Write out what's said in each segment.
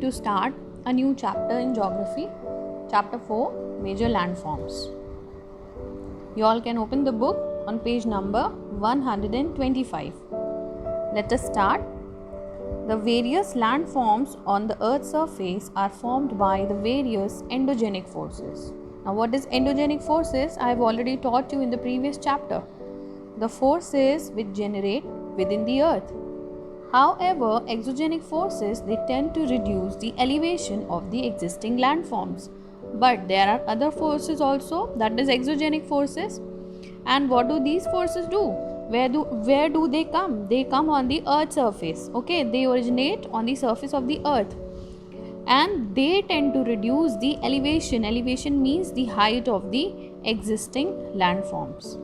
to start a new chapter in geography, chapter 4, major landforms. You all can open the book on page number 125. Let us start. The various landforms on the earth's surface are formed by the various endogenic forces. Now, what is endogenic forces? I have already taught you in the previous chapter. The forces which generate within the earth. However, exogenic forces, they tend to reduce the elevation of the existing landforms. But there are other forces also, that is exogenic forces. And what do these forces do? Where do they come? They come on the earth's surface. Okay, they originate on the surface of the earth. And they tend to reduce the elevation. Elevation means the height of the existing landforms.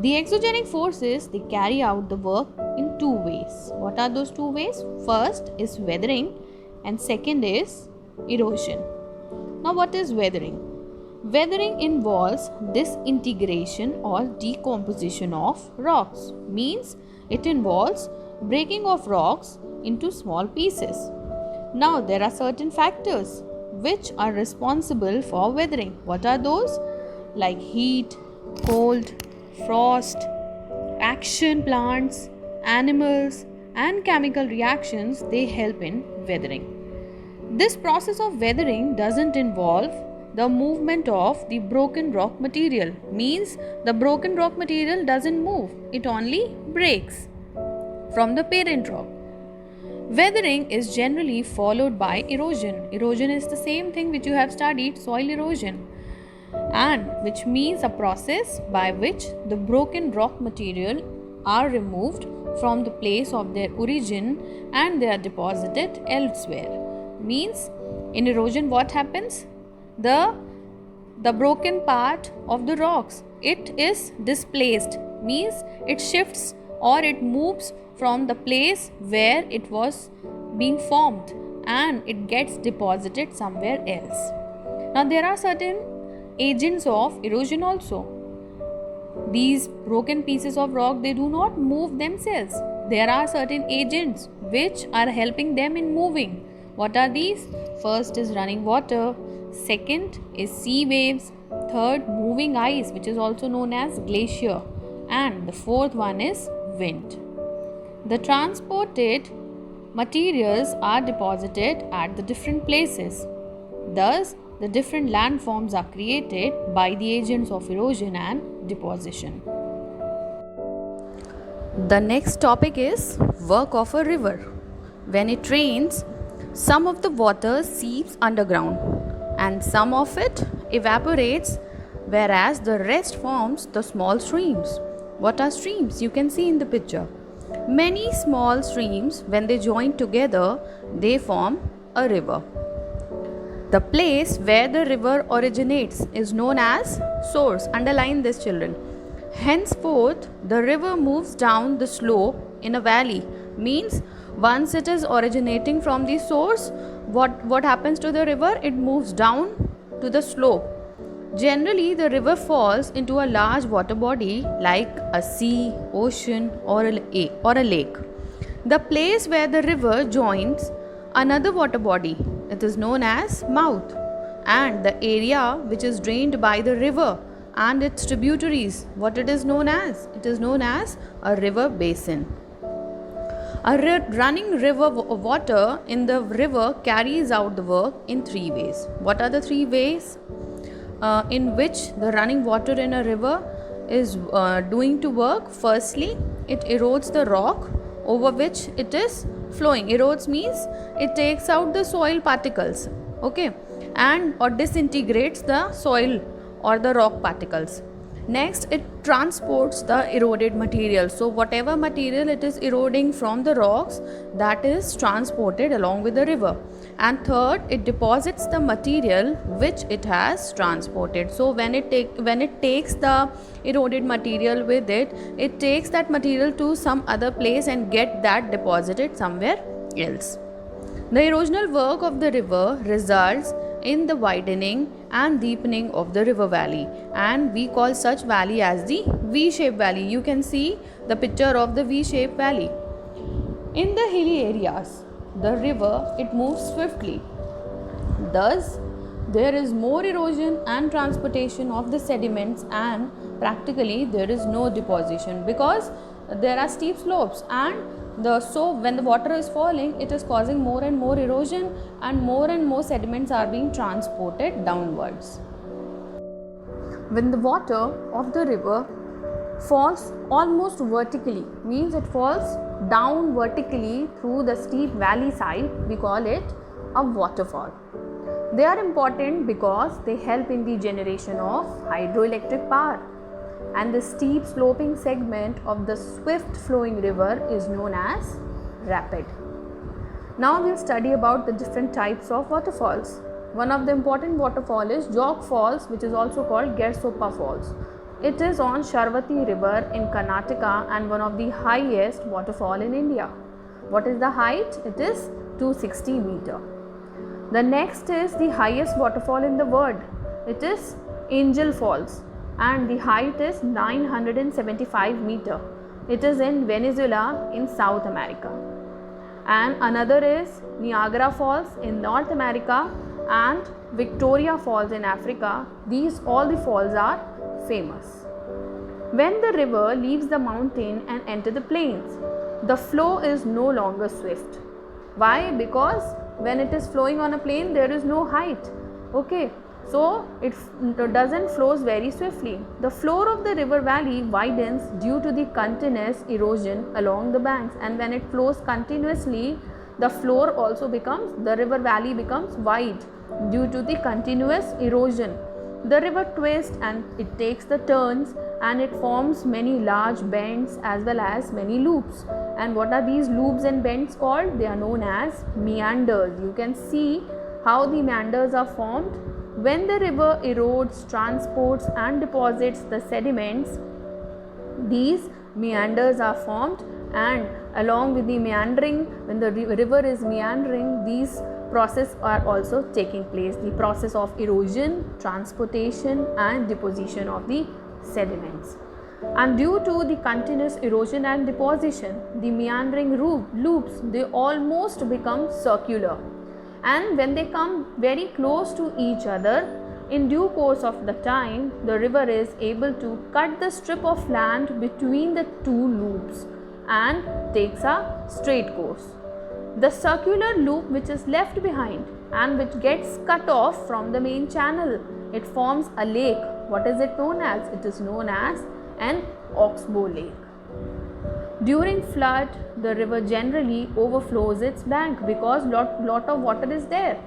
The exogenic forces, they carry out the work in two ways. What are those two ways? First is weathering and second is erosion. Now, what is weathering? Weathering involves disintegration or decomposition of rocks. Means it involves breaking of rocks into small pieces. Now, there are certain factors which are responsible for weathering. What are those? Like heat, cold, frost, action plants, animals and chemical reactions, they help in weathering. This process of weathering doesn't involve the movement of the broken rock material. Means the broken rock material doesn't move, it only breaks from the parent rock. Weathering is generally followed by erosion. Erosion is the same thing which you have studied, soil erosion, and which means a process by which the broken rock material are removed from the place of their origin and they are deposited elsewhere. Means in erosion what happens? The broken part of the rocks, it is displaced. Means it shifts or it moves from the place where it was being formed and it gets deposited somewhere else. Now there are certain agents of erosion also. These broken pieces of rock, they do not move themselves. There are certain agents which are helping them in moving. What are these? First is running water, second is sea waves, third moving ice which is also known as glacier, and the fourth one is wind. The transported materials are deposited at the different places. Thus, the different landforms are created by the agents of erosion and deposition. The next topic is work of a river. When it rains, some of the water seeps underground and some of it evaporates, whereas the rest forms the small streams. What are streams? You can see in the picture. Many small streams, when they join together, they form a river. The place where the river originates is known as source. Underline this, children. Henceforth, the river moves down the slope in a valley. Means once it is originating from the source, what happens to the river? It moves down to the slope. Generally, the river falls into a large water body like a sea, ocean or a lake. The place where the river joins another water body, it is known as mouth, and the area which is drained by the river and its tributaries, what it is known as? It is known as a river basin. A running river water in the river carries out the work in three ways. What are the three ways in which the running water in a river is doing to work? Firstly, it erodes the rock over which it is flowing. Erodes means it takes out the soil particles, okay, and or disintegrates the soil or the rock particles. Next, it transports the eroded material. So whatever material it is eroding from the rocks, that is transported along with the river. And third, it deposits the material which it has transported. So when it takes the eroded material with it, it takes that material to some other place and get that deposited somewhere else. The erosional work of the river results in the widening and deepening of the river valley, and we call such valley as the V-shaped valley. You can see the picture of the V-shaped valley. In the hilly areas, the river, it moves swiftly. Thus, there is more erosion and transportation of the sediments, and practically there is no deposition because there are steep slopes, and so when the water is falling, it is causing more and more erosion, and more sediments are being transported downwards. When the water of the river falls almost vertically, means it falls down vertically through the steep valley side, we call it a waterfall. They are important because they help in the generation of hydroelectric power, and the steep sloping segment of the swift flowing river is known as rapid. Now we'll study about the different types of waterfalls. One of the important waterfall is Jog Falls, which is also called Gersopa Falls. It is on Sharvati river in Karnataka and one of the highest waterfall in India. What is the height? It is 260 meter. The next is the highest waterfall in the world. It is Angel Falls, and the height is 975 meter. It is in Venezuela in South America. And another is Niagara Falls in North America and Victoria Falls in Africa. All the falls are famous. When the river leaves the mountain and enters the plains, the flow is no longer swift. Why? Because when it is flowing on a plain, there is no height. Okay, so it doesn't flows very swiftly. The floor of the river valley widens due to the continuous erosion along the banks, and when it flows continuously, the river valley becomes wide due to the continuous erosion. The river twists and it takes the turns, and it forms many large bends as well as many loops. And what are these loops and bends called? They are known as meanders. You can see how the meanders are formed. When the river erodes, transports and deposits the sediments, these meanders are formed, and along with the meandering, when the river is meandering, these processes are also taking place. The process of erosion, transportation and deposition of the sediments. And due to the continuous erosion and deposition, the meandering loops, they almost become circular. And when they come very close to each other, in due course of the time, the river is able to cut the strip of land between the two loops and takes a straight course. The circular loop which is left behind and which gets cut off from the main channel, it forms a lake. What is it known as? It is known as an oxbow lake. During flood, the river generally overflows its bank because lot of water is there,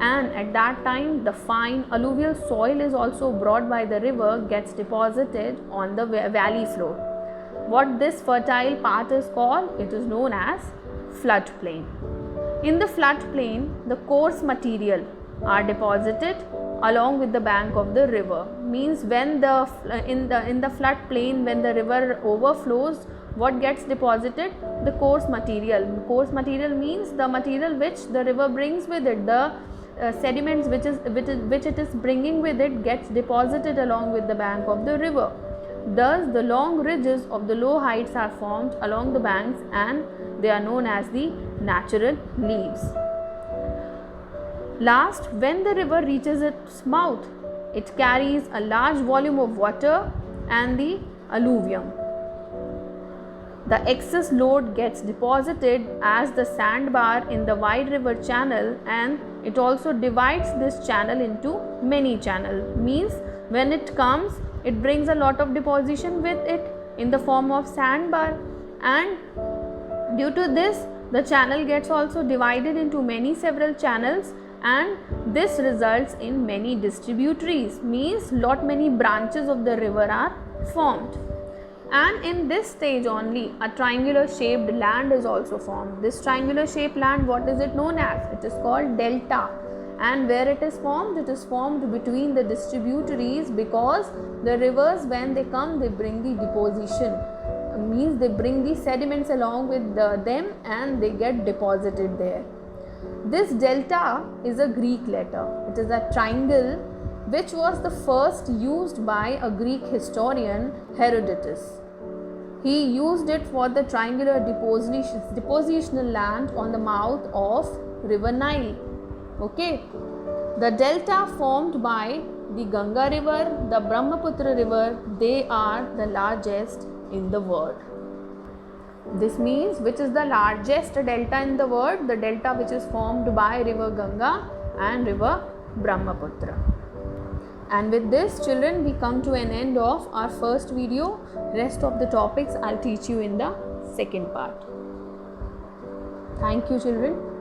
and at that time the fine alluvial soil is also brought by the river, gets deposited on the valley floor. What this fertile part is called? It is known as floodplain. In the floodplain, the coarse material are deposited along with the bank of the river. Means when in the floodplain, when the river overflows, what gets deposited? The coarse material. Coarse material means the material which the river brings with it, the sediments which it is bringing with it gets deposited along with the bank of the river. Thus, the long ridges of the low heights are formed along the banks, and they are known as the natural leaves. Last, when the river reaches its mouth, it carries a large volume of water and the alluvium. The excess load gets deposited as the sandbar in the wide river channel, and it also divides this channel into many channels. Means when it comes, it brings a lot of deposition with it in the form of sandbar, and due to this, the channel gets also divided into several channels, and this results in many distributaries. Means many branches of the river are formed. And in this stage only, a triangular shaped land is also formed. This triangular shaped land, what is it known as? It is called delta. And where it is formed? It is formed between the distributaries, because the rivers, when they come, they bring the deposition. Means they bring the sediments along with them, and they get deposited there. This delta is a Greek letter. It is a triangle which was the first used by a Greek historian, Herodotus. He used it for the triangular depositional land on the mouth of river Nile. Okay. The delta formed by the Ganga river, the Brahmaputra river, they are the largest in the world. This means which is the largest delta in the world? The delta which is formed by river Ganga and river Brahmaputra. And with this, children, we come to an end of our first video. Rest of the topics I'll teach you in the second part. Thank you, children.